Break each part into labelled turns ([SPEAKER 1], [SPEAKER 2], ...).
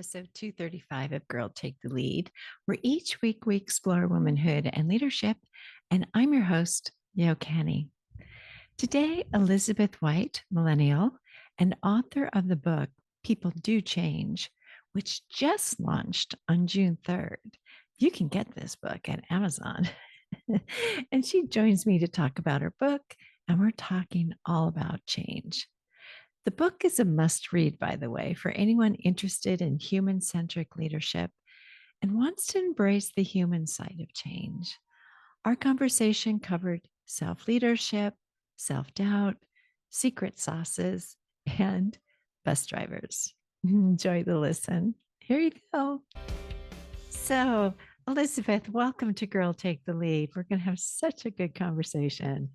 [SPEAKER 1] episode 235 of Girl Take the Lead, where each week we explore womanhood and leadership. And I'm your host, Yo Canny. Today, Elisabeth White, Millennial, and author of the book People Do Change, which just launched on June 3rd. You can get this book at Amazon. And she joins me to talk about her book, and we're talking all about change. The book is a must read, by the way, for anyone interested in human centric leadership and wants to embrace the human side of change. Our conversation covered self leadership, self doubt, secret sauces, and bus drivers. Enjoy the listen. Here you go. So, Elisabeth, welcome to Girl Take the Lead. We're going to have such a good conversation.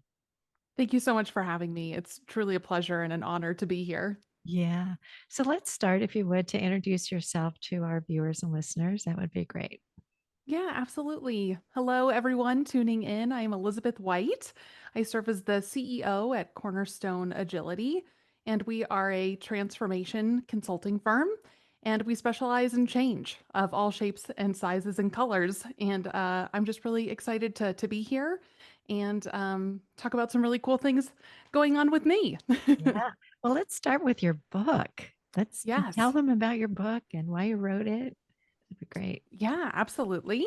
[SPEAKER 2] Thank you so much for having me. It's truly a pleasure and an honor to be here.
[SPEAKER 1] Yeah. So let's start, if you would, to introduce yourself to our viewers and listeners. That would be great.
[SPEAKER 2] Yeah, absolutely. Hello, everyone tuning in. I'm Elisabeth White. I serve as the CEO at Cornerstone Agility, and we are a transformation consulting firm. And we specialize in change of all shapes and sizes and colors. And I'm just really excited to be here and talk about some really cool things going on with me.
[SPEAKER 1] Yeah. Well, let's start with your book. Let's tell
[SPEAKER 2] Yes.
[SPEAKER 1] them about your book and why you wrote it. That'd be great.
[SPEAKER 2] Yeah, absolutely.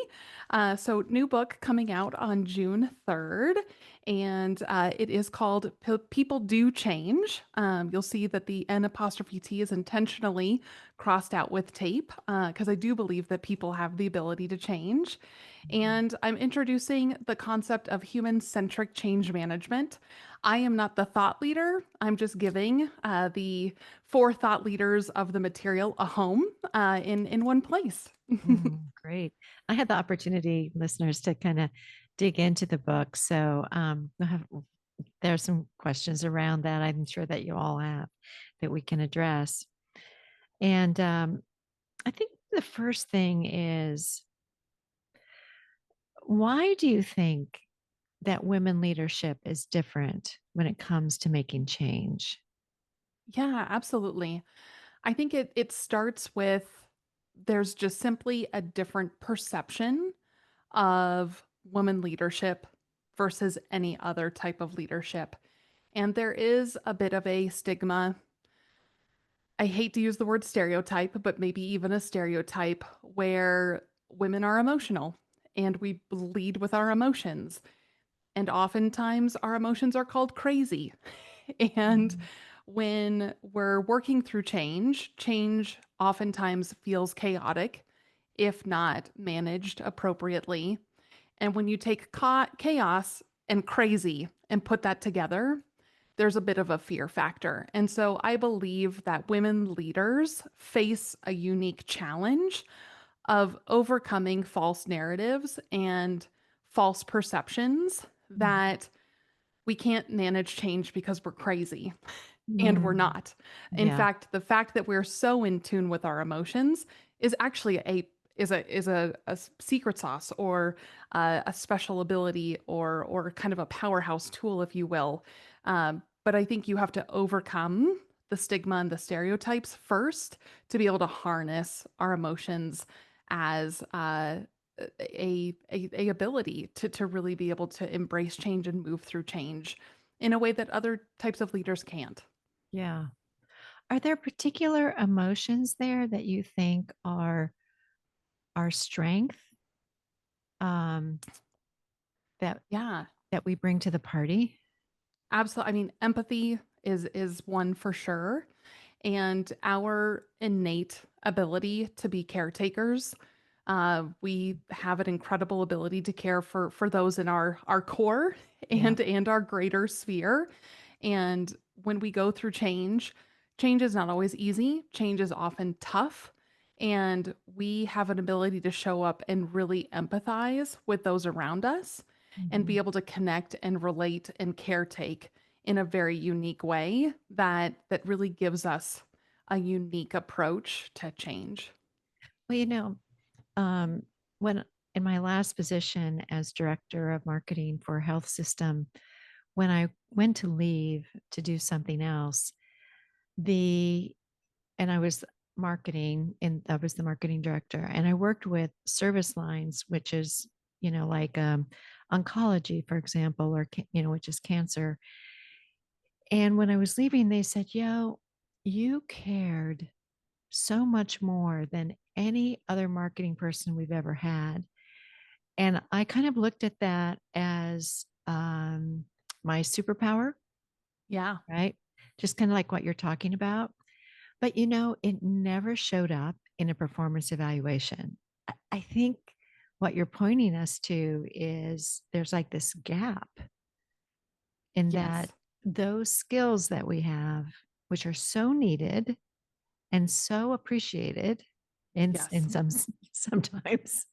[SPEAKER 2] So, new book coming out on June 3rd, and it is called People Do Change. You'll see that the N apostrophe T is intentionally crossed out with tape because I do believe that people have the ability to change. And I'm introducing the concept of human-centric change management. I am not the thought leader. I'm just giving the four thought leaders of the material a home in one place.
[SPEAKER 1] Great. I had the opportunity, listeners, to kind of dig into the book. So there are some questions around that I'm sure that you all have that we can address. And I think the first thing is, why do you think that women leadership is different when it comes to making change?
[SPEAKER 2] Yeah, absolutely. I think it starts with there's just simply a different perception of woman leadership versus any other type of leadership. And there is a bit of a stigma. I hate to use the word stereotype, but maybe even a stereotype where women are emotional and we lead with our emotions. And oftentimes our emotions are called crazy. And
[SPEAKER 1] Mhm.
[SPEAKER 2] when we're working through change, change oftentimes feels chaotic if not managed appropriately. And when you take chaos and crazy and put that together, there's a bit of a fear factor. And so I believe that women leaders face a unique challenge of overcoming false narratives and false perceptions that we can't manage change because we're crazy. And we're
[SPEAKER 1] Mhm.
[SPEAKER 2] not. In
[SPEAKER 1] Yeah.
[SPEAKER 2] fact, the fact that we're so in tune with our emotions is actually a secret sauce or a special ability or kind of a powerhouse tool, if you will. But I think you have to overcome the stigma and the stereotypes first to be able to harness our emotions as a ability to really be able to embrace change and move through change in a way that other types of leaders can't.
[SPEAKER 1] Yeah. Are there particular emotions there that you think are our strength, um, that
[SPEAKER 2] Yeah,
[SPEAKER 1] that we bring to the party?
[SPEAKER 2] absolutely. I mean, empathy is one for sure, and our innate ability to be caretakers. We have an incredible ability to care for those in our core
[SPEAKER 1] Yeah.
[SPEAKER 2] and our greater sphere. And when we go through change, change is not always easy. Change is often tough. And we have an ability to show up and really empathize with those around us and be
[SPEAKER 1] Mhm.
[SPEAKER 2] able to connect and relate and caretake in a very unique way that really gives us a unique approach to change.
[SPEAKER 1] Well, um, when in my last position as director of marketing for a health system, when I went to leave to do something else, the and I was marketing, and I was the marketing director, and I worked with service lines, which is, like oncology, for example, or, which is cancer. And when I was leaving, they said, Yo, you cared so much more than any other marketing person we've ever had. And I kind of looked at that as my superpower,
[SPEAKER 2] Yeah.
[SPEAKER 1] right? Just kind of like what you're talking about. But, it never showed up in a performance evaluation. I think what you're pointing us to is there's like this gap in that
[SPEAKER 2] Yes.
[SPEAKER 1] those skills that we have, which are so needed and so appreciated
[SPEAKER 2] Yes.
[SPEAKER 1] in sometimes,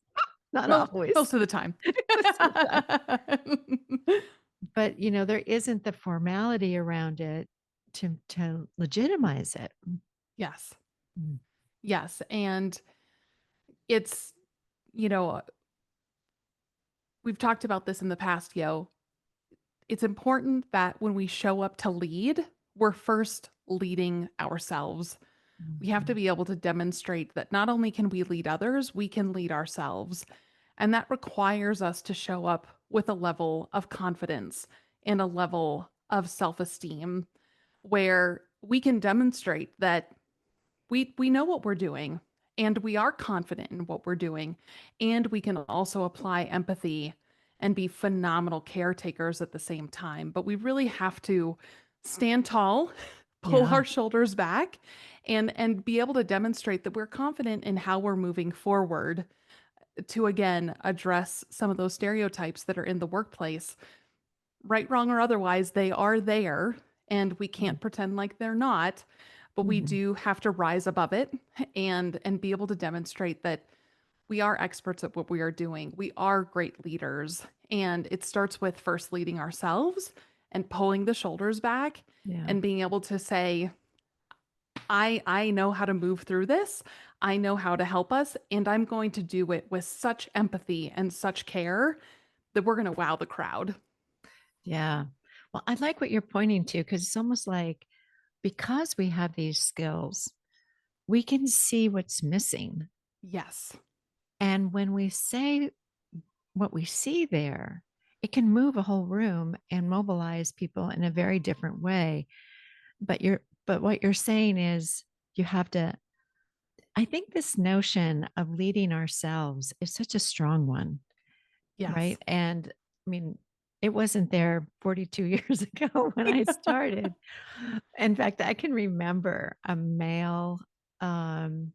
[SPEAKER 1] not
[SPEAKER 2] Most
[SPEAKER 1] always,
[SPEAKER 2] of the time.
[SPEAKER 1] sometimes, but there isn't the formality around it to legitimize it.
[SPEAKER 2] Yes.
[SPEAKER 1] Mm.
[SPEAKER 2] Yes. And it's, you know, we've talked about this in the past, it's important that when we show up to lead, we're first leading ourselves. We have to
[SPEAKER 1] Mhm.
[SPEAKER 2] be able to demonstrate that not only can we lead others, we can lead ourselves. And that requires us to show up with a level of confidence and a level of self esteem where we can demonstrate that we know what we're doing and we are confident in what we're doing, and we can also apply empathy and be phenomenal caretakers at the same time. But we really have to stand tall, pull
[SPEAKER 1] Yeah.
[SPEAKER 2] our shoulders back, and be able to demonstrate that we're confident in how we're moving forward to again address some of those stereotypes that are in the workplace. Right, wrong, or otherwise, they are there, and we can't pretend like they're not, but we
[SPEAKER 1] Mhm.
[SPEAKER 2] do have to rise above it and be able to demonstrate that we are experts at what we are doing. We are great leaders, and it starts with first leading ourselves and pulling the shoulders back
[SPEAKER 1] Yeah.
[SPEAKER 2] and being able to say, I know how to move through this. I know how to help us, and I'm going to do it with such empathy and such care that we're going to wow the crowd.
[SPEAKER 1] Yeah. Well, I like what you're pointing to because it's almost like because we have these skills, we can see what's missing.
[SPEAKER 2] Yes.
[SPEAKER 1] And when we say what we see there, it can move a whole room and mobilize people in a very different way. But what you're saying is you have to, I think this notion of leading ourselves is such a strong one, right?
[SPEAKER 2] Yes.
[SPEAKER 1] And I mean, it wasn't there 42 years ago when I started. In fact, I can remember a male um,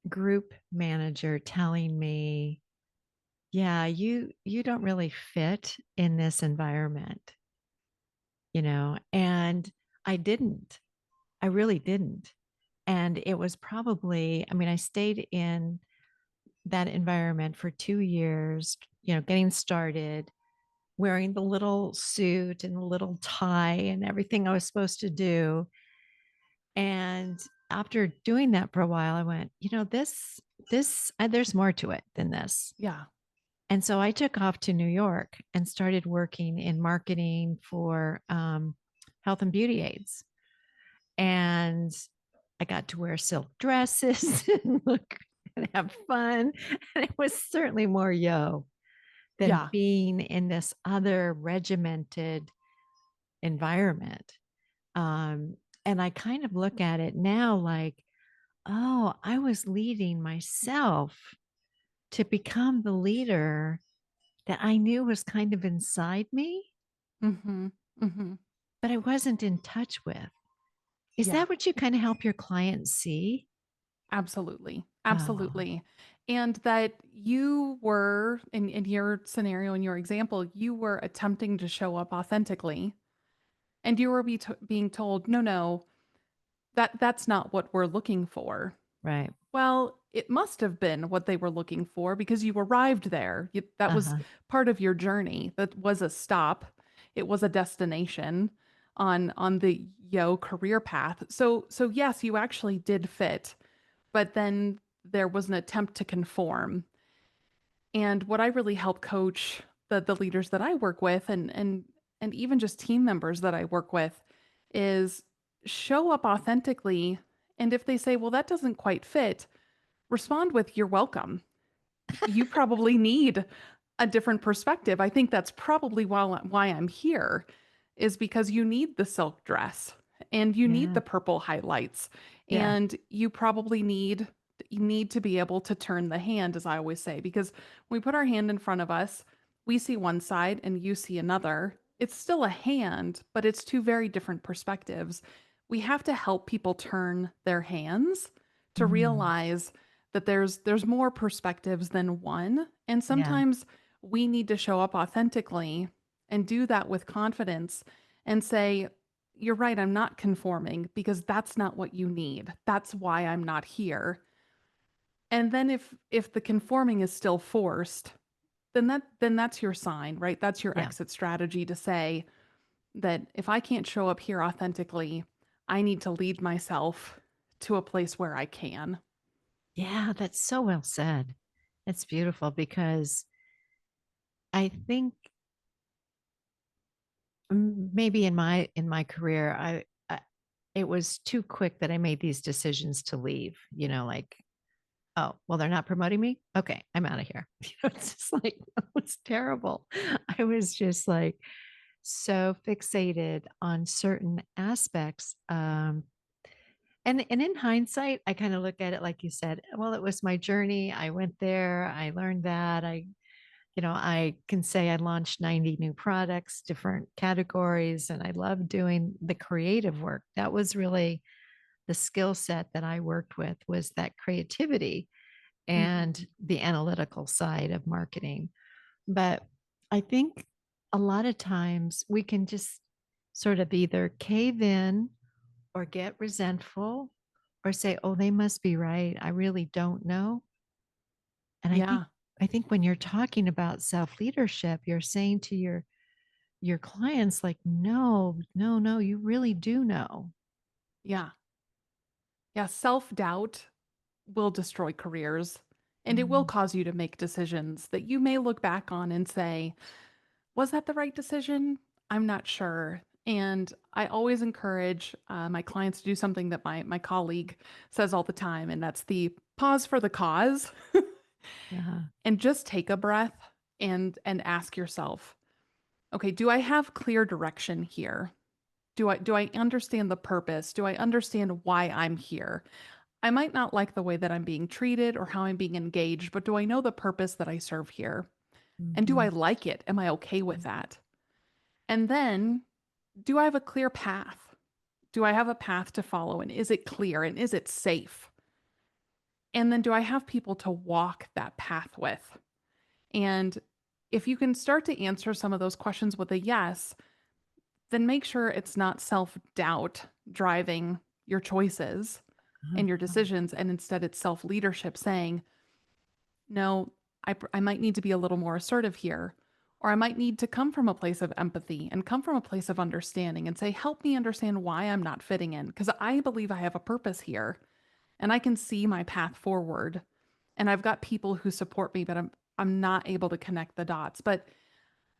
[SPEAKER 1] group manager telling me, "Yeah, you don't really fit in this environment," and I didn't. I really didn't. And it was probably, I mean, I stayed in that environment for 2 years, getting started, wearing the little suit and the little tie and everything I was supposed to do. And after doing that for a while, I went, there's more to it than this.
[SPEAKER 2] Yeah.
[SPEAKER 1] And so I took off to New York and started working in marketing for health and beauty aids. And I got to wear silk dresses and look and have fun. And it was certainly more than
[SPEAKER 2] Yeah.
[SPEAKER 1] being in this other regimented environment. Um, and I kind of look at it now like, oh, I was leading myself to become the leader that I knew was kind of inside me,
[SPEAKER 2] Mhm. Mhm.
[SPEAKER 1] but I wasn't in touch with. Is
[SPEAKER 2] Yeah.
[SPEAKER 1] that what you kind of help your clients see?
[SPEAKER 2] Absolutely.
[SPEAKER 1] Oh,
[SPEAKER 2] Absolutely. And that you were in your scenario, in your example, you were attempting to show up authentically, and you were being told, "No, no, that's not what we're looking for."
[SPEAKER 1] right.
[SPEAKER 2] Well, it must have been what they were looking for because you arrived there. That
[SPEAKER 1] Uh
[SPEAKER 2] was
[SPEAKER 1] huh.
[SPEAKER 2] part of your journey. That was a stop. It was a destination on the career path. So yes, you actually did fit, but then there was an attempt to conform. And what I really help coach the leaders that I work with and even just team members that I work with is show up authentically. And if they say, well, that doesn't quite fit, respond with, you're welcome. You probably need a different perspective. I think that's probably why I'm here, is because you need the silk dress and you need
[SPEAKER 1] Yeah.
[SPEAKER 2] the purple highlights
[SPEAKER 1] Yeah.
[SPEAKER 2] and you need to be able to turn the hand, as I always say, because when we put our hand in front of us, we see one side and you see another. It's still a hand, but it's two very different perspectives. We have to help people turn their hands to
[SPEAKER 1] Mm.
[SPEAKER 2] realize that there's more perspectives than one, and
[SPEAKER 1] Yeah.
[SPEAKER 2] sometimes we need to show up authentically and do that with confidence and say, you're right, I'm not conforming because that's not what you need. That's why I'm not here. And then if the conforming is still forced, then that's your sign, right? That's your
[SPEAKER 1] Yeah.
[SPEAKER 2] exit strategy to say that if I can't show up here authentically, I need to lead myself to a place where I can.
[SPEAKER 1] Yeah. That's so well said. It's beautiful because I think maybe in my career, I it was too quick that I made these decisions to leave. Like, oh, well, they're not promoting me. Okay, I'm out of here. It's just like it was terrible. I was just like so fixated on certain aspects. And in hindsight, I kind of look at it like you said. Well, it was my journey. I went there. I learned that. I can say I launched 90 new products, different categories, and I love doing the creative work. That was really the skill set that I worked with, was that creativity
[SPEAKER 2] Mhm.
[SPEAKER 1] and the analytical side of marketing. But I think a lot of times we can just sort of either cave in or get resentful or say, "Oh, they must be right. I really don't know." And I think
[SPEAKER 2] Yeah.
[SPEAKER 1] I think when you're talking about self-leadership, you're saying to your clients like, "No, no, no, you really do know."
[SPEAKER 2] Yeah. Yeah. Self doubt will destroy careers and it will
[SPEAKER 1] Mm,
[SPEAKER 2] cause you to make decisions that you may look back on and say, was that the right decision? I'm not sure. And I always encourage my clients to do something that my colleague says all the time, and that's the pause for the cause
[SPEAKER 1] yeah.
[SPEAKER 2] and just take a breath and ask yourself, okay, do I have clear direction here? Do I understand the purpose? Do I understand why I'm here? I might not like the way that I'm being treated or how I'm being engaged, but do I know the purpose that I serve here? And do I
[SPEAKER 1] Mhm.
[SPEAKER 2] like it? Am I okay with that? And then, do I have a clear path? Do I have a path to follow? And is it clear? And is it safe? And then, do I have people to walk that path with? And if you can start to answer some of those questions with a yes, then make sure it's not self doubt driving your choices and your
[SPEAKER 1] Uh-huh.
[SPEAKER 2] decisions. And instead, it's self leadership saying, no, I might need to be a little more assertive here. Or I might need to come from a place of empathy and come from a place of understanding and say, help me understand why I'm not fitting in. Because I believe I have a purpose here and I can see my path forward. And I've got people who support me, but I'm not able to connect the dots. But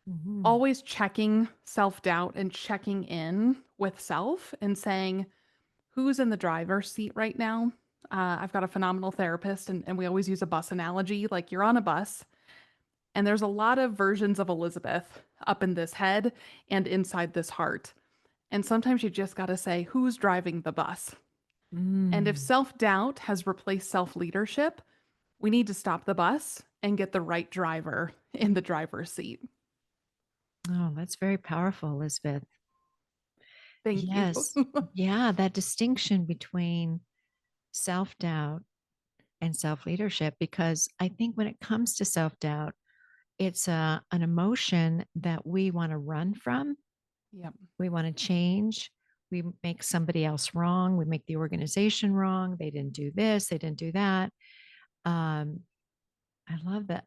[SPEAKER 1] Mhm.
[SPEAKER 2] always checking self-doubt and checking in with self and saying, who's in the driver's seat right now? I've got a phenomenal therapist, and we always use a bus analogy. Like, you're on a bus, and there's a lot of versions of Elizabeth up in this head and inside this heart. And sometimes you just got to say, who's driving the bus? And if
[SPEAKER 1] Mm.
[SPEAKER 2] self doubt has replaced self leadership, we need to stop the bus and get the right driver in the driver's seat.
[SPEAKER 1] Oh, that's very powerful, Elizabeth.
[SPEAKER 2] Thank you.
[SPEAKER 1] Yes. Yeah, that distinction between self-doubt and self-leadership, because I think when it comes to self-doubt, it's an emotion that we want to run from.
[SPEAKER 2] Yep.
[SPEAKER 1] We want to change. We make somebody else wrong. We make the organization wrong. They didn't do this. They didn't do that. Um, I love that.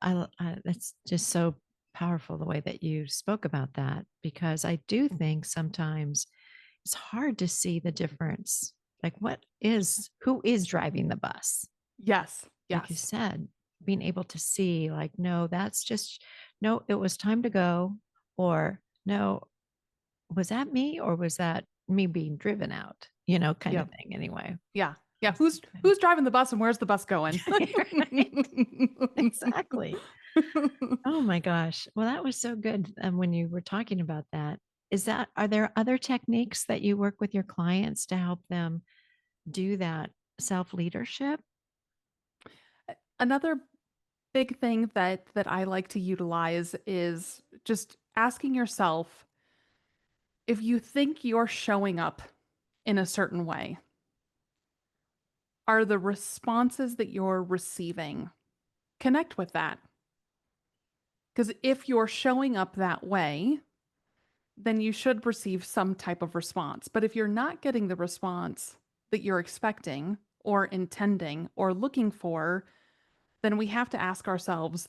[SPEAKER 1] That's just so powerful the way that you spoke about that, because I do think sometimes it's hard to see the difference. Like, who is driving the bus?
[SPEAKER 2] Yes.
[SPEAKER 1] Like you
[SPEAKER 2] Yes.
[SPEAKER 1] said, being able to see, like, no, that's just, no, it was time to go. Or, no, was that me? Or was that me being driven out, kind of
[SPEAKER 2] Yep.
[SPEAKER 1] thing anyway.
[SPEAKER 2] Yeah. Yeah.
[SPEAKER 1] That's
[SPEAKER 2] Who's
[SPEAKER 1] okay.
[SPEAKER 2] who's driving the bus and where's the bus going?
[SPEAKER 1] Right. Exactly. Oh my gosh. Well, that was so good. When you were talking about that, are there other techniques that you work with your clients to help them do that self leadership?
[SPEAKER 2] Another big thing that I like to utilize is just asking yourself if you think you're showing up in a certain way, are the responses that you're receiving connect with that? Because if you're showing up that way, then you should receive some type of response. But if you're not getting the response that you're expecting or intending or looking for, then we have to ask ourselves,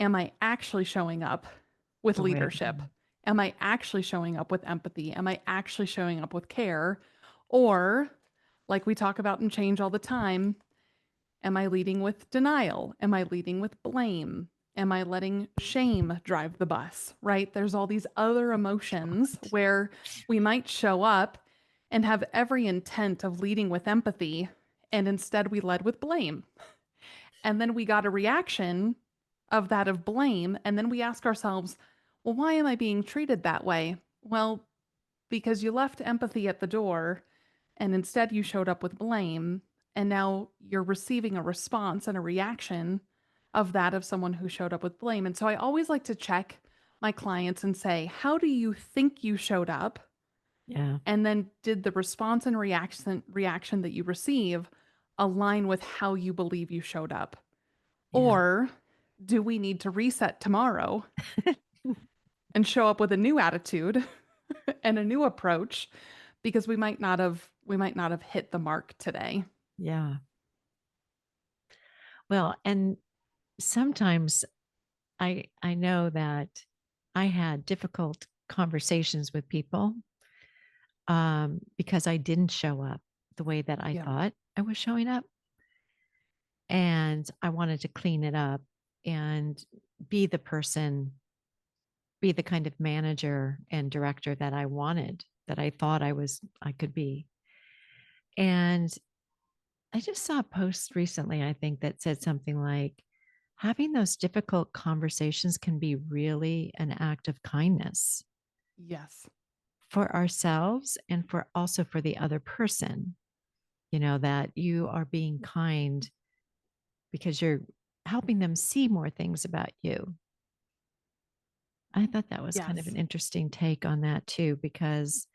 [SPEAKER 2] am I actually showing up with
[SPEAKER 1] The way.
[SPEAKER 2] leadership? Am I actually showing up with empathy? Am I actually showing up with care? Or, like we talk about in change all the time, am I leading with denial? Am I leading with blame? Am I letting shame drive the bus? Right? There's all these other emotions where we might show up and have every intent of leading with empathy, and instead we led with blame. And then we got a reaction of that of blame. And then we ask ourselves, well, why am I being treated that way? Well, because you left empathy at the door and instead you showed up with blame. And now you're receiving a response and a reaction of that of someone who showed up with blame. And so I always like to check my clients and say, how do you think you showed up?
[SPEAKER 1] Yeah.
[SPEAKER 2] And then did the response and reaction that you receive align with how you believe you showed up?
[SPEAKER 1] Yeah.
[SPEAKER 2] Or do we need to reset tomorrow and show up with a new attitude and a new approach because we might not have hit the mark today.
[SPEAKER 1] Yeah. Well, and sometimes I know that I had difficult conversations with people because I didn't show up the way that I
[SPEAKER 2] Yeah.
[SPEAKER 1] thought I was showing up. And I wanted to clean it up and be the person, be the kind of manager and director that I wanted, that I thought I could be. And I just saw a post recently, I think, that said something like, having those difficult conversations can be really an act of kindness
[SPEAKER 2] Yes.
[SPEAKER 1] for ourselves and for also for the other person, that you are being kind because you're helping them see more things about you. I thought that was kind of
[SPEAKER 2] Yes.
[SPEAKER 1] an interesting take on that too, because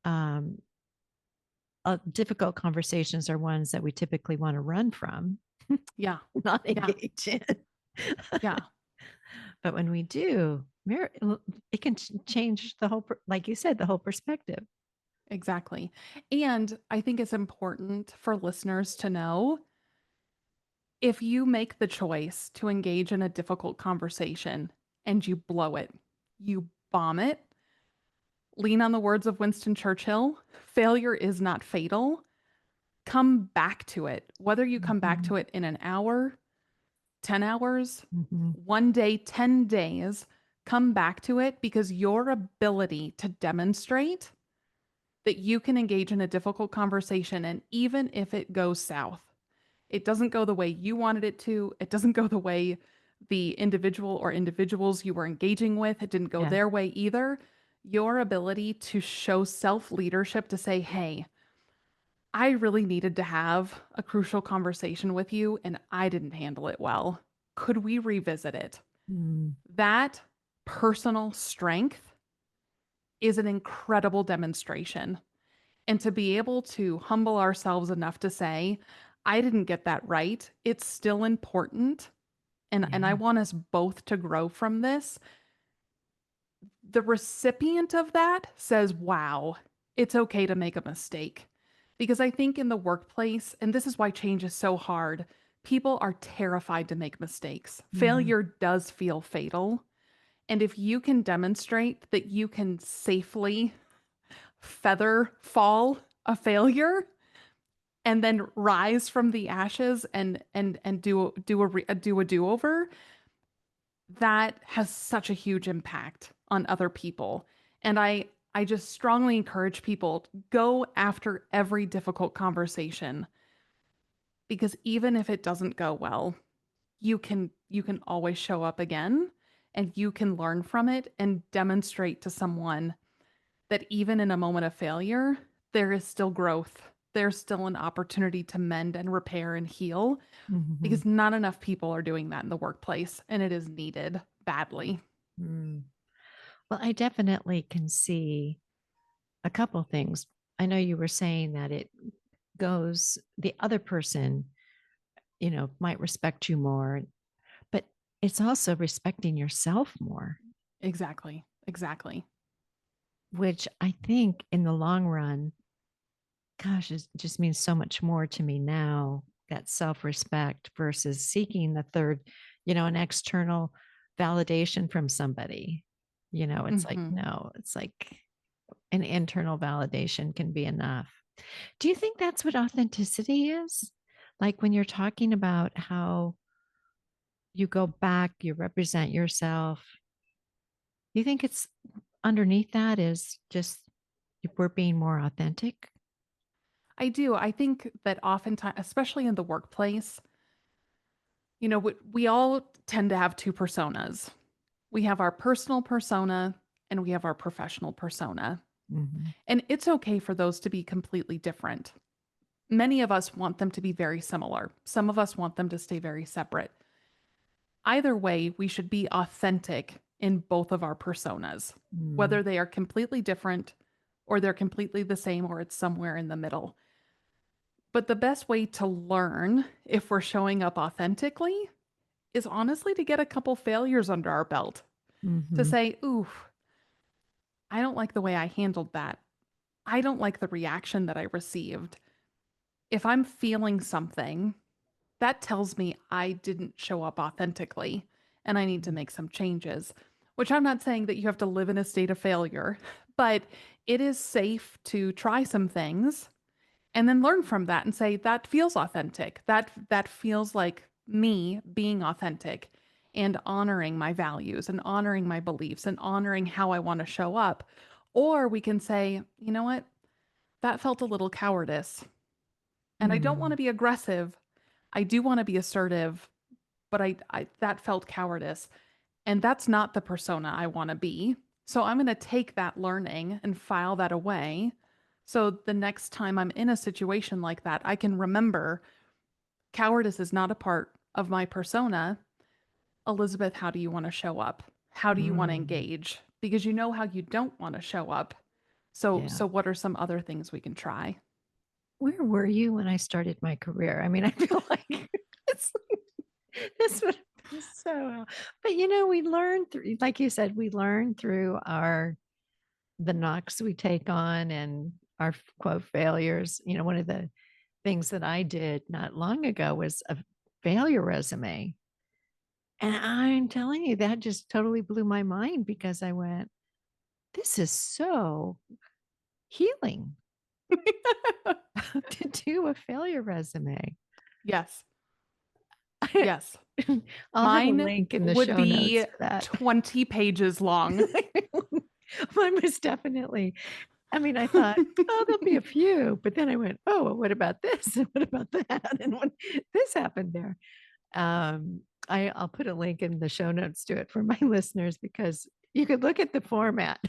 [SPEAKER 1] um, difficult conversations are ones that we typically want to run from,
[SPEAKER 2] Yeah.
[SPEAKER 1] not
[SPEAKER 2] Yeah.
[SPEAKER 1] engage in.
[SPEAKER 2] Yeah.
[SPEAKER 1] But when we do, it can change the whole, like you said, the whole perspective.
[SPEAKER 2] Exactly. And I think it's important for listeners to know if you make the choice to engage in a difficult conversation and you blow it, you bomb it, lean on the words of Winston Churchill, failure is not fatal. Come back to it. Whether you come back
[SPEAKER 1] Mhm.
[SPEAKER 2] to it in an hour, 10 hours,
[SPEAKER 1] Mhm.
[SPEAKER 2] one day, 10 days, come back to it because your ability to demonstrate that you can engage in a difficult conversation, and even if it goes south, it doesn't go the way you wanted it to, it doesn't go the way the individual or individuals you were engaging with, it didn't go
[SPEAKER 1] Yeah.
[SPEAKER 2] their way either. Your ability to show self leadership to say, hey, I really needed to have a crucial conversation with you and I didn't handle it well. Could we revisit it?
[SPEAKER 1] Mm.
[SPEAKER 2] That personal strength is an incredible demonstration. And to be able to humble ourselves enough to say, I didn't get that right, it's still important. And I
[SPEAKER 1] Yeah.
[SPEAKER 2] want us both to grow from this. The recipient of that says, wow, it's okay to make a mistake. Because I think in the workplace, and this is why change is so hard, people are terrified to make mistakes.
[SPEAKER 1] Mhm.
[SPEAKER 2] Failure does feel fatal. And if you can demonstrate that you can safely feather fall a failure and then rise from the ashes and do a do-over, that has such a huge impact on other people. And I I just strongly encourage people to go after every difficult conversation because even if it doesn't go well, you can always show up again and you can learn from it and demonstrate to someone that even in a moment of failure, there is still growth. There's still an opportunity to mend and repair and heal
[SPEAKER 1] Mhm.
[SPEAKER 2] because not enough people are doing that in the workplace and it is needed badly.
[SPEAKER 1] Mm. Well, I definitely can see a couple things. I know you were saying that it goes, the other person, might respect you more, but it's also respecting yourself more,
[SPEAKER 2] Exactly. Exactly.
[SPEAKER 1] which I think in the long run, gosh, it just means so much more to me now, that self respect versus seeking the third, an external validation from somebody. It's like,
[SPEAKER 2] Mhm.
[SPEAKER 1] no, it's like an internal validation can be enough. Do you think that's what authenticity is? Like when you're talking about how you go back, you represent yourself, you think it's underneath that is just we're being more authentic?
[SPEAKER 2] I do. I think that oftentimes, especially in the workplace, we all tend to have two personas. We have our personal persona and we have our professional persona.
[SPEAKER 1] Mhm.
[SPEAKER 2] And it's okay for those to be completely different. Many of us want them to be very similar. Some of us want them to stay very separate. Either way, we should be authentic in both of our personas,
[SPEAKER 1] Mm.
[SPEAKER 2] whether they are completely different or they're completely the same or it's somewhere in the middle. But the best way to learn if we're showing up authentically is honestly to get a couple failures under our belt to
[SPEAKER 1] Mhm.
[SPEAKER 2] say, ooh, I don't like the way I handled that. I don't like the reaction that I received. If I'm feeling something, that tells me I didn't show up authentically and I need to make some changes. Which I'm not saying that you have to live in a state of failure, but it is safe to try some things and then learn from that and say that feels authentic. That feels like me being authentic and honoring my values and honoring my beliefs and honoring how I want to show up. Or we can say, you know what? That felt a little cowardice. And I don't want
[SPEAKER 1] Mm.
[SPEAKER 2] to be aggressive. I do want to be assertive, but I that felt cowardice. And that's not the persona I want to be. So I'm going to take that learning and file that away. So the next time I'm in a situation like that, I can remember cowardice is not a part of my persona. Elisabeth, how do you want to show up? How do you want to
[SPEAKER 1] Mm.
[SPEAKER 2] engage? Because you know how you don't want to show up. So
[SPEAKER 1] Yeah.
[SPEAKER 2] so what are some other things we can try?
[SPEAKER 1] Where were you when I started my career? I mean, I feel like it's this would be so, but we learn through, like you said, we learn through the knocks we take on and our quote failures. One of the things that I did not long ago was a failure resume. And I'm telling you, that just totally blew my mind because I went, this is so healing to do a failure resume.
[SPEAKER 2] Yes. Yes.
[SPEAKER 1] I'll have a
[SPEAKER 2] Mine
[SPEAKER 1] link in the
[SPEAKER 2] would
[SPEAKER 1] show
[SPEAKER 2] be
[SPEAKER 1] notes for that.
[SPEAKER 2] 20 pages long.
[SPEAKER 1] Mine was definitely, I mean, I thought, oh, there'll be a few, but then I went, oh, well, what about this? And what about that? And when this happened there, I'll put a link in the show notes to it for my listeners because you could look at the format.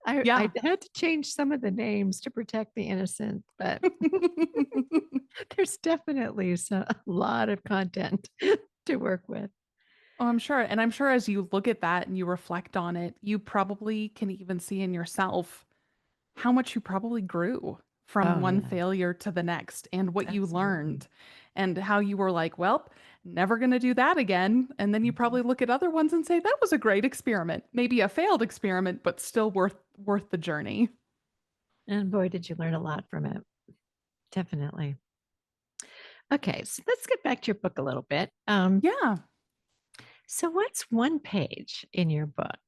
[SPEAKER 1] I
[SPEAKER 2] Yeah.
[SPEAKER 1] had to change some of the names to protect the innocent, but there's definitely a lot of content to work with.
[SPEAKER 2] Oh, I'm sure. And I'm sure as you look at that and you reflect on it, you probably can even see in yourself how much you probably grew from
[SPEAKER 1] Oh
[SPEAKER 2] one
[SPEAKER 1] yeah,
[SPEAKER 2] failure to the next and what you
[SPEAKER 1] absolutely.
[SPEAKER 2] learned and how you were like, well, never going to do that again. And then you
[SPEAKER 1] Mhm.
[SPEAKER 2] probably look at other ones and say, that was a great experiment, maybe a failed experiment, but still worth the journey.
[SPEAKER 1] And boy, did you learn a lot from it. Definitely. Okay, so let's get back to your book a little bit.
[SPEAKER 2] Yeah.
[SPEAKER 1] So, what's one page in your book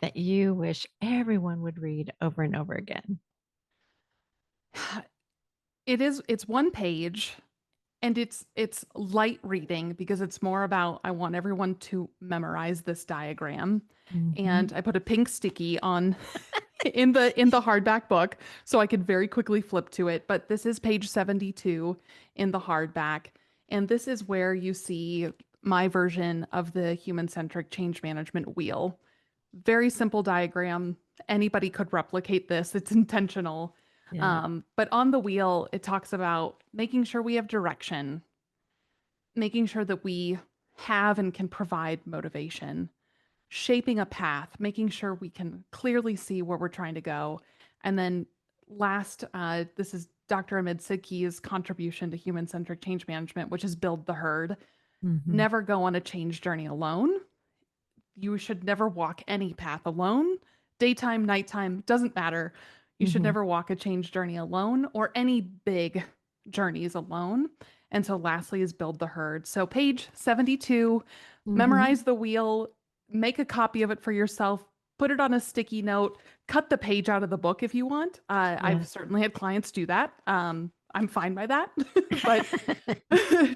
[SPEAKER 1] that you wish everyone would read over and over again?
[SPEAKER 2] It's one page and it's light reading because it's more about I want everyone to memorize this diagram.
[SPEAKER 1] Mhm.
[SPEAKER 2] And I put a pink sticky on in the hardback book, so I could very quickly flip to it. But this is page 72 in the hardback, and this is where you see my version of the human-centric change management wheel. Very simple diagram. Anybody could replicate this. It's intentional.
[SPEAKER 1] Yeah.
[SPEAKER 2] But on the wheel, it talks about making sure we have direction, making sure that we have and can provide motivation, shaping a path, making sure we can clearly see where we're trying to go. And then last, this is Dr. Ahmed Sidki's contribution to human-centric change management, which is build the herd.
[SPEAKER 1] Hmm.
[SPEAKER 2] Never go on a change journey alone. You should never walk any path alone. Daytime, nighttime, doesn't matter. You should
[SPEAKER 1] Hmm.
[SPEAKER 2] never walk a change journey alone or any big journeys alone. And so lastly is build the herd. So page 72,
[SPEAKER 1] Hmm.
[SPEAKER 2] memorize the wheel, make a copy of it for yourself, put it on a sticky note, cut the page out of the book if you want. I've
[SPEAKER 1] Yeah.
[SPEAKER 2] certainly had clients do that. I'm fine by that. But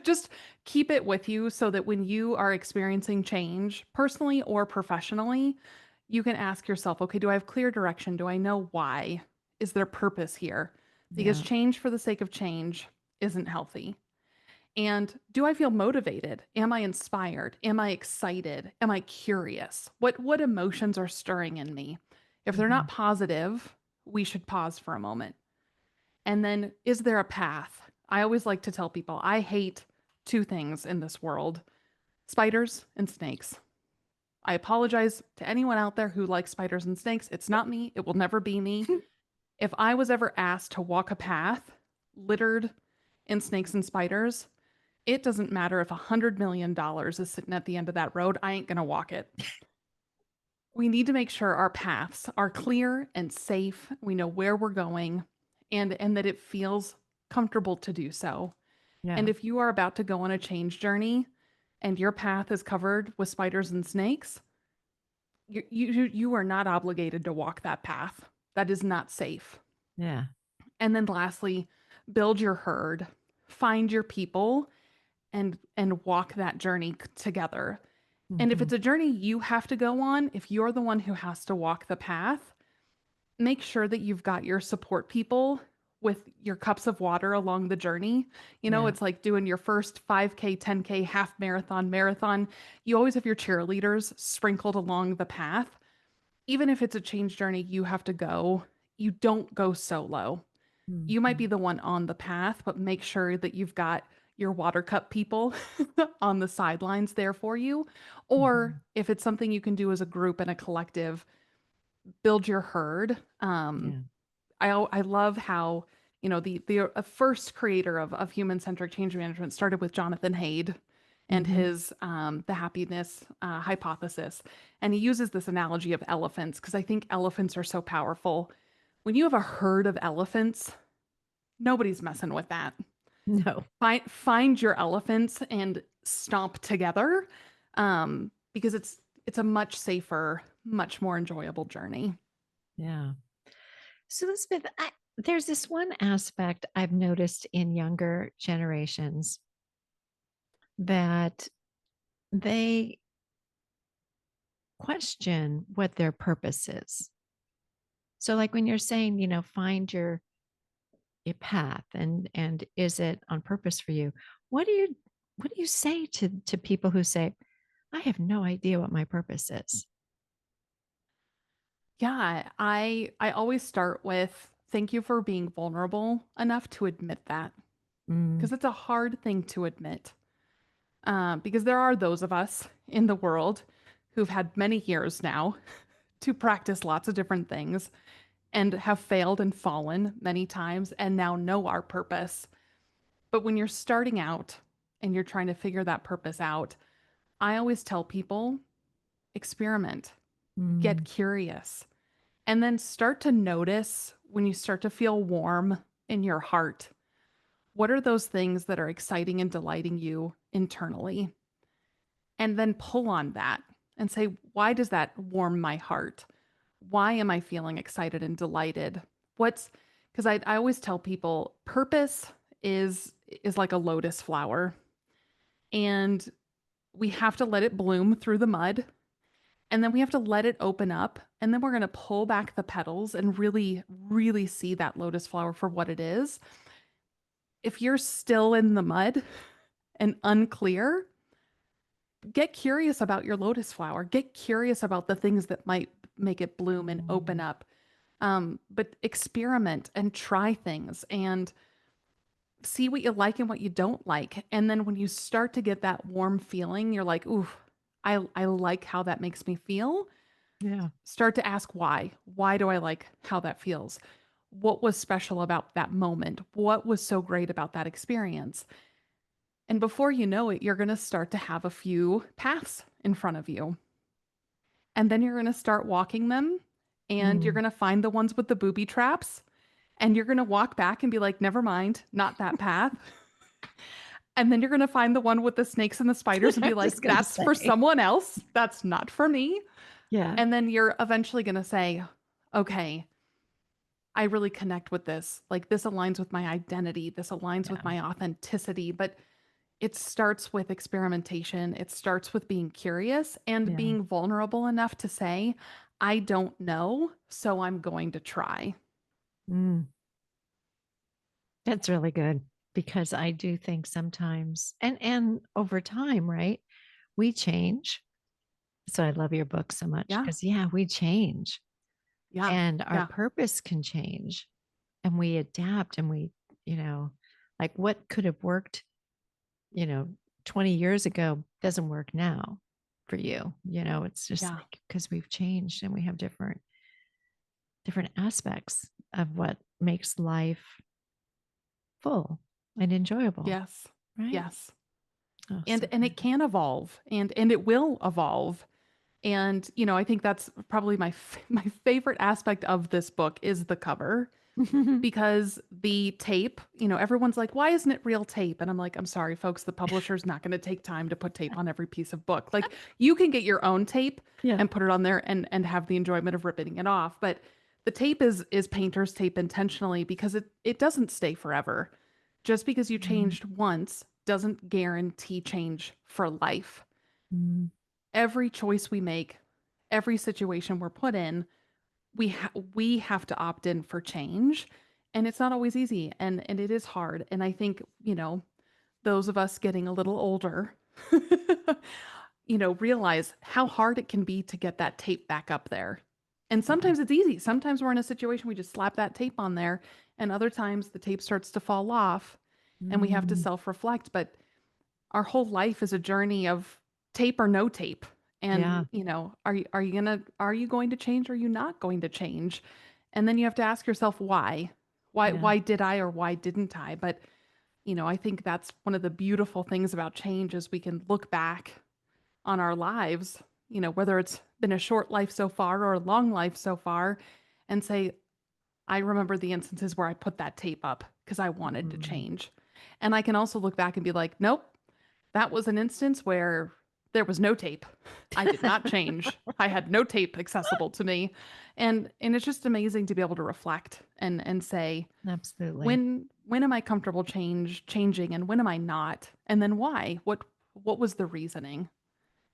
[SPEAKER 2] just keep it with you so that when you are experiencing change, personally or professionally, you can ask yourself, okay, do I have clear direction? Do I know why? Is there purpose here? Because
[SPEAKER 1] Yeah.
[SPEAKER 2] change for the sake of change isn't healthy. And do I feel motivated? Am I inspired? Am I excited? Am I curious? What emotions are stirring in me? If they're
[SPEAKER 1] Hmm.
[SPEAKER 2] not positive, we should pause for a moment. And then, is there a path? I always like to tell people I hate two things in this world: spiders and snakes. I apologize to anyone out there who likes spiders and snakes. It's not me, it will never be me. If I was ever asked to walk a path littered in snakes and spiders, it doesn't matter if $100 million is sitting at the end of that road, I ain't going to walk it. We need to make sure our paths are clear and safe. We know where we're going and that it feels comfortable to do so. And
[SPEAKER 1] Yeah.
[SPEAKER 2] if you are about to go on a change journey and your path is covered with spiders and snakes, you are not obligated to walk that path. That is not safe.
[SPEAKER 1] Yeah.
[SPEAKER 2] And then lastly, build your herd. Find your people and walk that journey together. And if
[SPEAKER 1] Hmm.
[SPEAKER 2] it's a journey you have to go on, if you're the one who has to walk the path, make sure that you've got your support people with your cups of water along the journey.
[SPEAKER 1] Yeah.
[SPEAKER 2] It's like doing your first 5K, 10K, half marathon, marathon. You always have your cheerleaders sprinkled along the path. Even if it's a change journey you have to go, you don't go solo. You might be
[SPEAKER 1] Hmm.
[SPEAKER 2] the one on the path, but make sure that you've got your water cup people on the sidelines there for you. Or
[SPEAKER 1] Hmm.
[SPEAKER 2] if it's something you can do as a group and a collective, build your herd.
[SPEAKER 1] Yeah.
[SPEAKER 2] I love how the first creator of human centric change management started with Jonathan Haidt and
[SPEAKER 1] Hmm.
[SPEAKER 2] his the happiness hypothesis, and he uses this analogy of elephants because I think elephants are so powerful. When you have a herd of elephants, nobody's messing with that.
[SPEAKER 1] No.
[SPEAKER 2] Find your elephants and stomp together, because it's a much safer, much more enjoyable journey.
[SPEAKER 1] Yeah. So, Elizabeth, there's this one aspect I've noticed in younger generations that they question what their purpose is. So, like when you're saying, find your a path and is it on purpose for you? What do you what do you say to people who say, I have no idea what my purpose is?
[SPEAKER 2] Yeah, I always start with thank you for being vulnerable enough to admit that,
[SPEAKER 1] Mm,
[SPEAKER 2] because it's a hard thing to admit. Because there are those of us in the world who've had many years now to practice lots of different things and have failed and fallen many times and now know our purpose. But when you're starting out and you're trying to figure that purpose out, I always tell people experiment, get
[SPEAKER 1] mm,
[SPEAKER 2] curious, and then start to notice when you start to feel warm in your heart. What are those things that are exciting and delighting you internally? And then pull on that and say, why does that warm my heart? Why am I feeling excited and delighted? What's because I always tell people purpose is like a lotus flower, and we have to let it bloom through the mud. And then we have to let it open up. And then we're going to pull back the petals and really, really see that lotus flower for what it is. If you're still in the mud and unclear, get curious about your lotus flower. Get curious about the things that might make it bloom and open
[SPEAKER 1] Mm,
[SPEAKER 2] up. But experiment and try things and see what you like and what you don't like. And then when you start to get that warm feeling, you're like, ooh, I like how that makes me feel.
[SPEAKER 1] yeah.
[SPEAKER 2] Start to ask why. Why do I like how that feels? What was special about that moment? What was so great about that experience? And before you know it, you're going to start to have a few paths in front of you. And then you're going to start walking them and you're
[SPEAKER 1] Mm.
[SPEAKER 2] going to find the ones with the booby traps and you're going to walk back and be like, never mind, not that path. And then you're going to find the one with the snakes and the spiders and
[SPEAKER 1] I'm
[SPEAKER 2] be
[SPEAKER 1] just
[SPEAKER 2] like,
[SPEAKER 1] going to
[SPEAKER 2] that's for
[SPEAKER 1] say,
[SPEAKER 2] someone else. That's not for me.
[SPEAKER 1] yeah,
[SPEAKER 2] And then you're eventually going to say, okay, I really connect with this. Like, this aligns with my identity. This aligns with
[SPEAKER 1] yeah,
[SPEAKER 2] my authenticity. But it starts with experimentation. It starts with being curious and
[SPEAKER 1] yeah.
[SPEAKER 2] being vulnerable enough to say, I don't know, so I'm going to try.
[SPEAKER 1] Mm. That's really good because I do think sometimes, and over time, right? We change. So I love your book so much
[SPEAKER 2] Yeah.
[SPEAKER 1] because yeah, we change
[SPEAKER 2] Yeah.
[SPEAKER 1] and our
[SPEAKER 2] Yeah.
[SPEAKER 1] purpose can change and we adapt and we, you know, like what could have worked, you know, 20 years ago doesn't work now for you. It's just
[SPEAKER 2] Yeah.
[SPEAKER 1] like because we've changed and we have different aspects of what makes life full and enjoyable,
[SPEAKER 2] Yes.
[SPEAKER 1] right?
[SPEAKER 2] Yes.
[SPEAKER 1] Oh,
[SPEAKER 2] And
[SPEAKER 1] so
[SPEAKER 2] and it
[SPEAKER 1] good.
[SPEAKER 2] can evolve and it will evolve. And I think that's probably my favorite aspect of this book is the cover because the tape, everyone's like, why isn't it real tape? And I'm like, I'm sorry, folks, the publisher's not going to take time to put tape on every piece of book. Like, you can get your own tape
[SPEAKER 1] Yeah.
[SPEAKER 2] and put it on there and have the enjoyment of ripping it off. But the tape is painter's tape intentionally because it doesn't stay forever. Just because you
[SPEAKER 1] Mm,
[SPEAKER 2] changed once doesn't guarantee change for life.
[SPEAKER 1] mm,
[SPEAKER 2] Every choice we make, every situation we're put in, we have to opt in for change, and it's not always easy, and it is hard. And I think those of us getting a little older, realize how hard it can be to get that tape back up there. And
[SPEAKER 1] yeah.
[SPEAKER 2] sometimes it's easy. Sometimes we're in a situation we just slap that tape on there, and other times the tape starts to fall off, and we have to
[SPEAKER 1] Mm,
[SPEAKER 2] self reflect. But our whole life is a journey of tape or no tape. And,
[SPEAKER 1] yeah.
[SPEAKER 2] are you going to change or are you not going to change? And then you have to ask yourself why. Why
[SPEAKER 1] Yeah.
[SPEAKER 2] why did I or why didn't I? But, I think that's one of the beautiful things about change is we can look back on our lives, whether it's been a short life so far or a long life so far, and say, I remember the instances where I put that tape up because I wanted to
[SPEAKER 1] Mm,
[SPEAKER 2] change. And I can also look back and be like, nope, that was an instance where there was no tape. I did not change. I had no tape accessible to me. And it's just amazing to be able to reflect and say,
[SPEAKER 1] absolutely.
[SPEAKER 2] when am I comfortable changing and when am I not? And then why? What was the reasoning?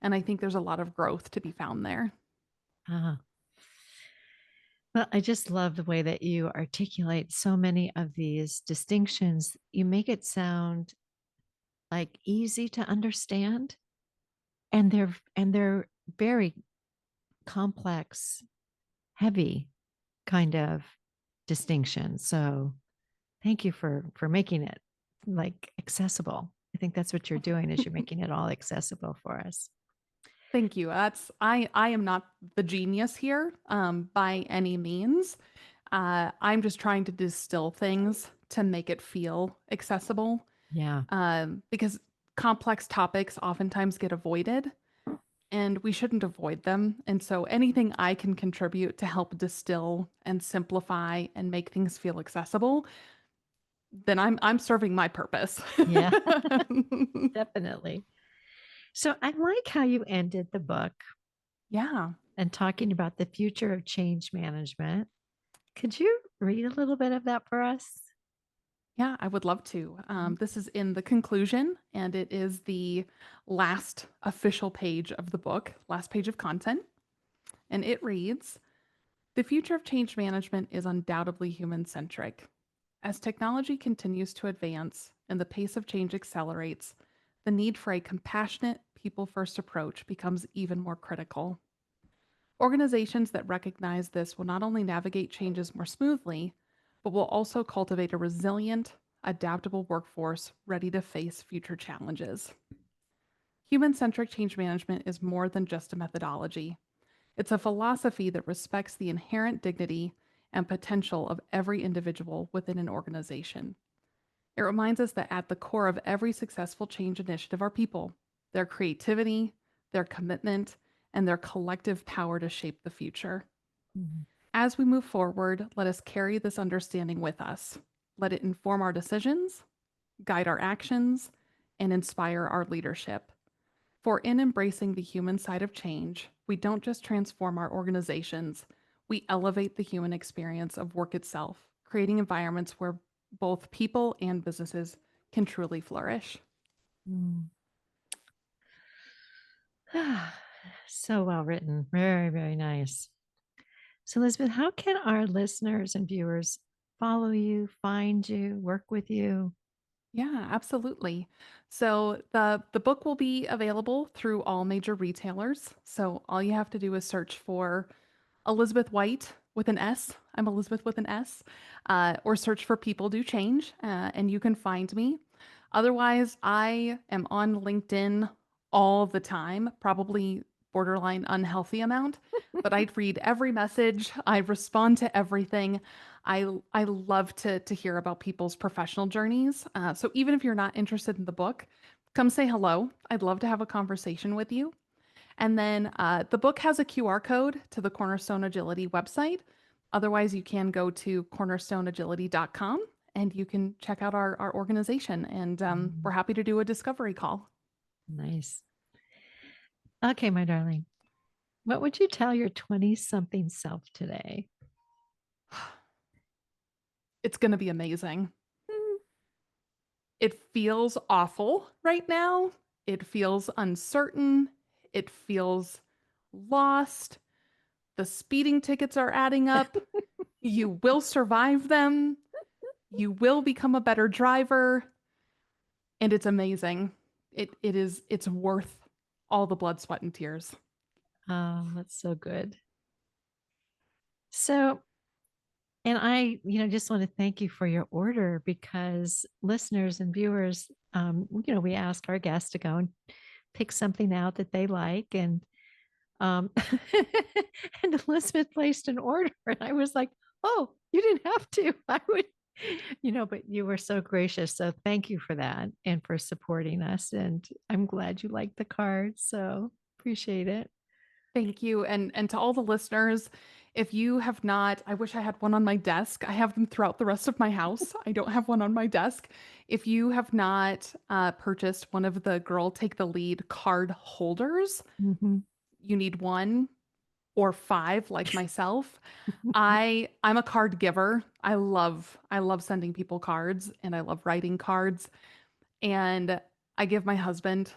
[SPEAKER 2] And I think there's a lot of growth to be found there.
[SPEAKER 1] Uh, well, I just love the way that you articulate so many of these distinctions. You make it sound like easy to understand, and they're very complex, heavy kind of distinctions. So thank you for making it like accessible. I think that's what you're doing is you're making it all accessible for us.
[SPEAKER 2] Thank you. I am not the genius here by any means. I'm just trying to distill things to make it feel accessible
[SPEAKER 1] Yeah.
[SPEAKER 2] because complex topics oftentimes get avoided and we shouldn't avoid them. And so anything I can contribute to help distill and simplify and make things feel accessible, then I'm serving my purpose.
[SPEAKER 1] Yeah, definitely. So I like how you ended the book
[SPEAKER 2] Yeah.
[SPEAKER 1] and talking about the future of change management. Could you read a little bit of that for us?
[SPEAKER 2] Yeah, I would love to.
[SPEAKER 1] Mhm.
[SPEAKER 2] This is in the conclusion, and it is the last official page of the book, last page of content. and it reads: The future of change management is undoubtedly human centric. As technology continues to advance and the pace of change accelerates, the need for a compassionate, people first approach becomes even more critical. Organizations that recognize this will not only navigate changes more smoothly, but will also cultivate a resilient, adaptable workforce ready to face future challenges. Human centric change management is more than just a methodology. It's a philosophy that respects the inherent dignity and potential of every individual within an organization. It reminds us that at the core of every successful change initiative are people, their creativity, their commitment, and their collective power to shape the future.
[SPEAKER 1] Mhm.
[SPEAKER 2] As we move forward, let us carry this understanding with us. Let it inform our decisions, guide our actions, and inspire our leadership. For in embracing the human side of change, we don't just transform our organizations, we elevate the human experience of work itself, creating environments where both people and businesses can truly flourish.
[SPEAKER 1] Mm. So well written. Very, very nice. So, Elizabeth, how can our listeners and viewers follow you, find you, work with you?
[SPEAKER 2] Yeah, absolutely. So the book will be available through all major retailers. So all you have to do is search for Elisabeth White with an S. I'm Elizabeth with an S, or search for People Do Change, and you can find me. Otherwise, I am on LinkedIn all the time, probably borderline unhealthy amount, but I read every message. I respond to everything. I love to hear about people's professional journeys. So even if you're not interested in the book, come say hello. I'd love to have a conversation with you. And then the book has a QR code to the Cornerstone Agility website. Otherwise, you can go to cornerstoneagility.com and you can check out our organization. And we're
[SPEAKER 1] Mm,
[SPEAKER 2] happy to do a discovery call.
[SPEAKER 1] nice. Okay, my darling. What would you tell your 20 something self today?
[SPEAKER 2] It's going to be amazing.
[SPEAKER 1] Mm.
[SPEAKER 2] It feels awful right now. It feels uncertain. It feels lost. The speeding tickets are adding up. You will survive them. You will become a better driver. And it's amazing. It's worth all the blood, sweat, and tears.
[SPEAKER 1] Oh, that's so good. So, and I, just want to thank you for your order because listeners and viewers, we ask our guests to go and pick something out that they like. Um, and Elizabeth placed an order, and I was like, "Oh, you didn't have to. I would, but you were so gracious. So thank you for that and for supporting us. And I'm glad you liked the card. So appreciate it.
[SPEAKER 2] Thank you. And to all the listeners, if you have not, I wish I had one on my desk. I have them throughout the rest of my house. I don't have one on my desk. If you have not purchased one of the Girl Take the Lead card holders,
[SPEAKER 1] Mhm.
[SPEAKER 2] you need one or five like myself. I'm a card giver. I love sending people cards and I love writing cards. And I give my husband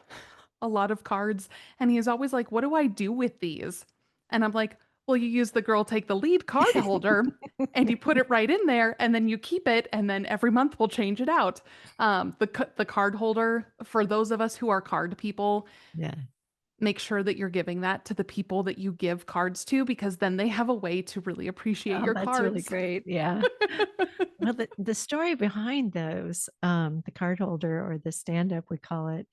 [SPEAKER 2] a lot of cards, and he is always like, "What do I do with these?" And I'm like, "Well, you use the Girl Take the Lead card holder and you put it right in there, and then you keep it, and then every month we'll change it out." The card holder, for those of us who are card people,
[SPEAKER 1] Yeah.
[SPEAKER 2] make sure that you're giving that to the people that you give cards to because then they have a way to really appreciate
[SPEAKER 1] Oh,
[SPEAKER 2] your
[SPEAKER 1] that's really
[SPEAKER 2] cards.
[SPEAKER 1] great. Yeah. Well, the story behind those, the card holder or the stand up, we call it,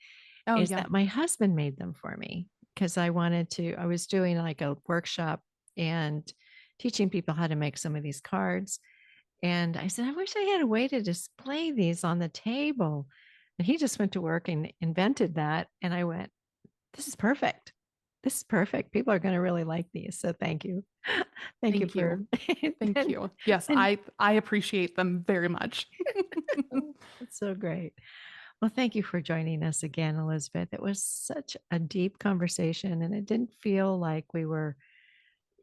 [SPEAKER 2] Oh,
[SPEAKER 1] is
[SPEAKER 2] yeah.
[SPEAKER 1] that my husband made them for me because I was doing like a workshop and teaching people how to make some of these cards. And I said, I wish I had a way to display these on the table. And he just went to work and invented that. And I went, this is perfect. This is perfect. People are going to really like these. So thank you. Thank you
[SPEAKER 2] Thank you.
[SPEAKER 1] for
[SPEAKER 2] Thank
[SPEAKER 1] and,
[SPEAKER 2] you. Yes,
[SPEAKER 1] and
[SPEAKER 2] I appreciate them very much.
[SPEAKER 1] that's so great. Well, thank you for joining us again, Elizabeth. It was such a deep conversation, and it didn't feel like we were,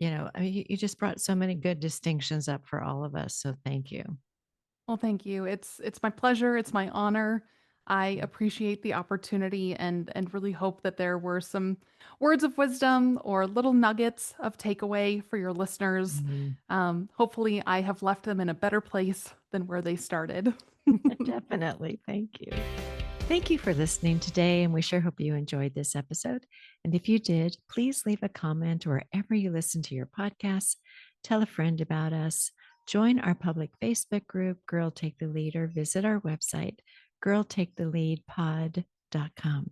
[SPEAKER 1] I mean, you just brought so many good distinctions up for all of us. So thank you.
[SPEAKER 2] Well, thank you. It's my pleasure. It's my honor. I appreciate the opportunity and really hope that there were some words of wisdom or little nuggets of takeaway for your listeners.
[SPEAKER 1] Mm.
[SPEAKER 2] Hopefully, I have left them in a better place than where they started.
[SPEAKER 1] Definitely. Thank you. Thank you for listening today, and we sure hope you enjoyed this episode. And if you did, please leave a comment wherever you listen to your podcasts. Tell a friend about us. Join our public Facebook group, Girl Take the Lead, or visit our website, girltaketheleadpod.com.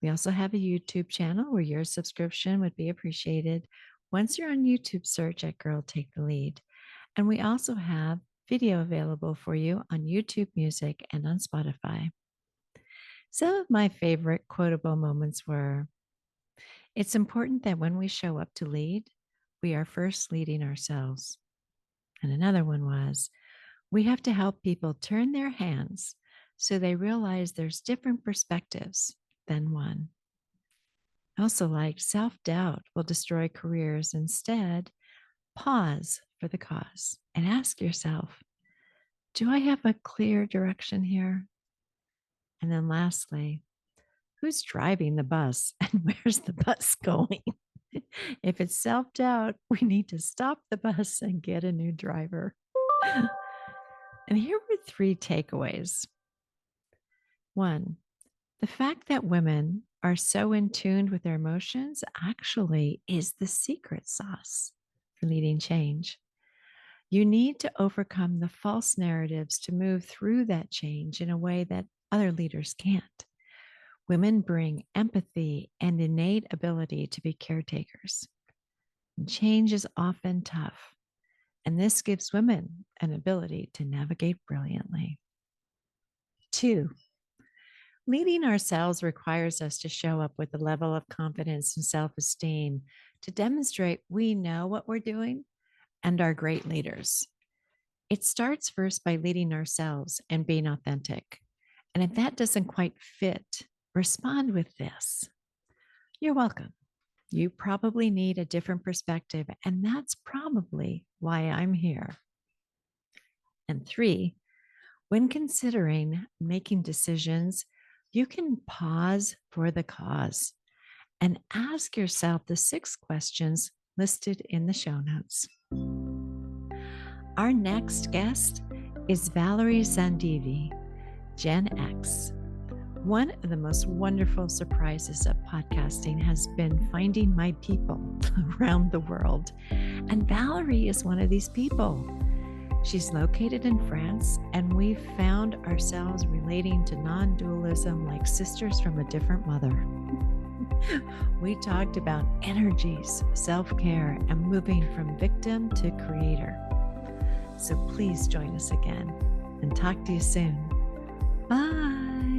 [SPEAKER 1] We also have a YouTube channel where your subscription would be appreciated. Once you're on YouTube, search at Girl Take the Lead. And we also have video available for you on YouTube Music and on Spotify. Some of my favorite quotable moments were, it's important that when we show up to lead, we are first leading ourselves. And another one was, we have to help people turn their hands so they realize there's different perspectives than one. I also liked, self-doubt will destroy careers. Instead, pause for the cause and ask yourself, do I have a clear direction here? And then lastly, who's driving the bus and where's the bus going? If it's self doubt, we need to stop the bus and get a new driver. And here were 3 takeaways. 1, the fact that women are so in tune with their emotions actually is the secret sauce for leading change. You need to overcome the false narratives to move through that change in a way that other leaders can't. Women bring empathy and innate ability to be caretakers. And change is often tough, and this gives women an ability to navigate brilliantly. 2, leading ourselves requires us to show up with a level of confidence and self-esteem to demonstrate we know what we're doing and are great leaders. It starts first by leading ourselves and being authentic. And if that doesn't quite fit, respond with this: you're welcome. You probably need a different perspective, and that's probably why I'm here. And 3, when considering making decisions, you can pause for the cause and ask yourself the 6 questions listed in the show notes. Our next guest is Valerie Zandivi, Gen X. One of the most wonderful surprises of podcasting has been finding my people around the world. And Valerie is one of these people. She's located in France, and we've found ourselves relating to non-dualism like sisters from a different mother. We talked about energies, self-care, and moving from victim to creator. So please join us again and talk to you soon. Bye.